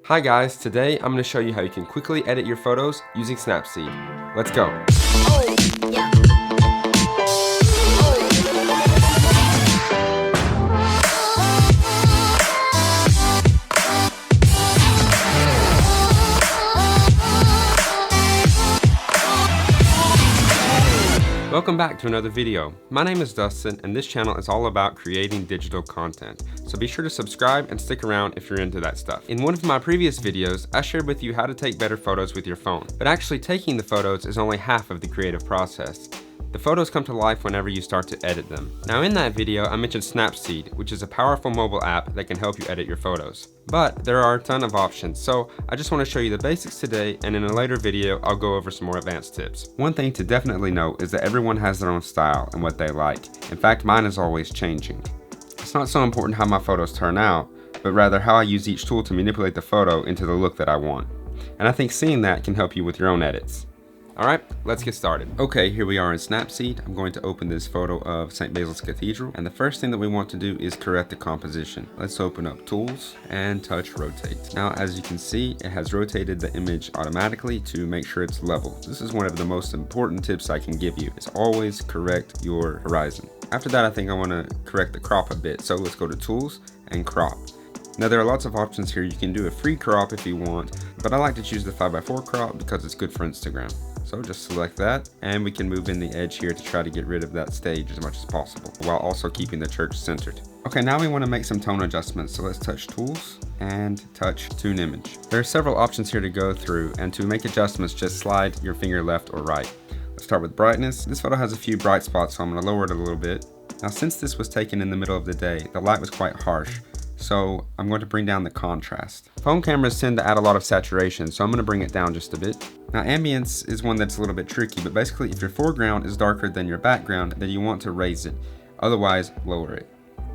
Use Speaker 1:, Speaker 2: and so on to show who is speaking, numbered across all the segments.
Speaker 1: Hi guys, today I'm going to show you how you can quickly edit your photos using Snapseed. Let's go. Welcome back to another video. My name is Dustin and this channel is all about creating digital content. So be sure to subscribe and stick around if you're into that stuff. In one of my previous videos, I shared with you how to take better photos with your phone. But actually taking the photos is only half of the creative process. The photos come to life whenever you start to edit them. Now in that video, I mentioned Snapseed, which is a powerful mobile app that can help you edit your photos. But there are a ton of options, so I just want to show you the basics today, and in a later video, I'll go over some more advanced tips. One thing to definitely note is that everyone has their own style and what they like. In fact, mine is always changing. It's not so important how my photos turn out, but rather how I use each tool to manipulate the photo into the look that I want. And I think seeing that can help you with your own edits. Alright, let's get started. Okay, here we are in Snapseed. I'm going to open this photo of St. Basil's Cathedral, and the first thing that we want to do is correct the composition. Let's open up Tools and touch Rotate. Now, as you can see, it has rotated the image automatically to make sure it's level. This is one of the most important tips I can give you, is always correct your horizon. After that, I think I want to correct the crop a bit, so let's go to Tools and Crop. Now there are lots of options here. You can do a free crop if you want, but I like to choose the 5x4 crop because it's good for Instagram. So just select that, and we can move in the edge here to try to get rid of that stage as much as possible, while also keeping the church centered. Okay, now we want to make some tone adjustments, so let's touch Tools and touch Tune Image. There are several options here to go through, and to make adjustments, just slide your finger left or right. Let's start with brightness. This photo has a few bright spots, so I'm going to lower it a little bit. Now since this was taken in the middle of the day, the light was quite harsh, so I'm going to bring down the contrast. Phone cameras tend to add a lot of saturation, so I'm going to bring it down just a bit. Now ambience is one that's a little bit tricky, but basically if your foreground is darker than your background, then you want to raise it. Otherwise, lower it.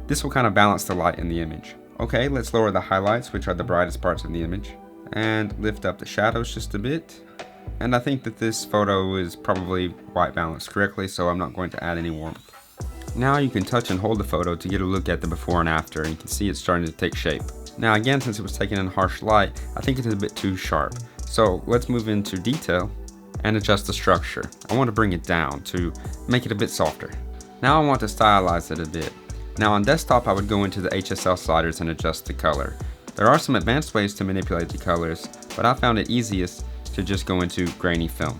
Speaker 1: This will kind of balance the light in the image. Okay, let's lower the highlights, which are the brightest parts of the image, and lift up the shadows just a bit. And I think that this photo is probably white balanced correctly, so I'm not going to add any warmth. Now you can touch and hold the photo to get a look at the before and after, and you can see it's starting to take shape. Now again, since it was taken in harsh light, I think it's a bit too sharp. So let's move into detail and adjust the structure. I want to bring it down to make it a bit softer. Now I want to stylize it a bit. Now on desktop, I would go into the HSL sliders and adjust the color. There are some advanced ways to manipulate the colors, but I found it easiest to just go into grainy film.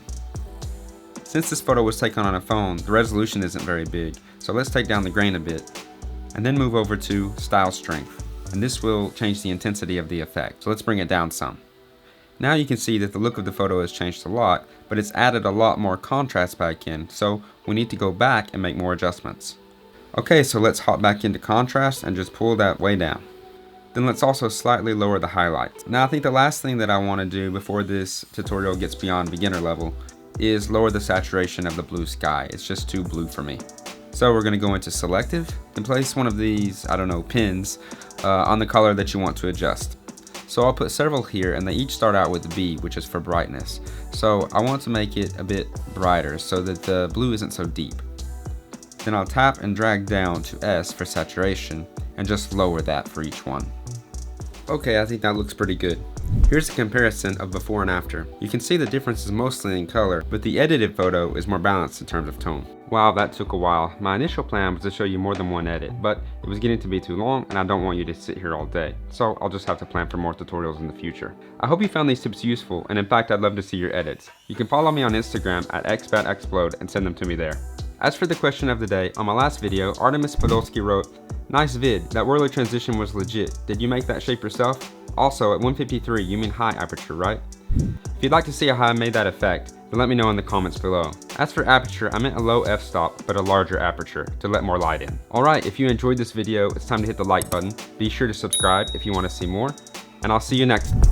Speaker 1: Since this photo was taken on a phone, the resolution isn't very big, so let's take down the grain a bit, and then move over to Style Strength, and this will change the intensity of the effect, so let's bring it down some. Now you can see that the look of the photo has changed a lot, but it's added a lot more contrast back in, so we need to go back and make more adjustments. Okay, so let's hop back into contrast and just pull that way down. Then let's also slightly lower the highlights. Now I think the last thing that I want to do before this tutorial gets beyond beginner level is lower the saturation of the blue sky. It's just too blue for me. So we're going to go into selective and place one of these, pins on the color that you want to adjust. So I'll put several here, and they each start out with B, which is for brightness. So I want to make it a bit brighter so that the blue isn't so deep. Then I'll tap and drag down to S for saturation and just lower that for each one. Okay, I think that looks pretty good. Here's a comparison of before and after. You can see the difference is mostly in color, but the edited photo is more balanced in terms of tone. Wow, that took a while. My initial plan was to show you more than one edit, but it was getting to be too long and I don't want you to sit here all day. So I'll just have to plan for more tutorials in the future. I hope you found these tips useful, and in fact I'd love to see your edits. You can follow me on Instagram at xbatexplode and send them to me there. As for the question of the day, on my last video, Artemis Podolsky wrote, "Nice vid, that whirly transition was legit. Did you make that shape yourself? Also, at 153, you mean high aperture, right?" If you'd like to see how I made that effect, then let me know in the comments below. As for aperture, I meant a low f-stop, but a larger aperture, to let more light in. Alright, if you enjoyed this video, it's time to hit the like button. Be sure to subscribe if you want to see more, and I'll see you next time.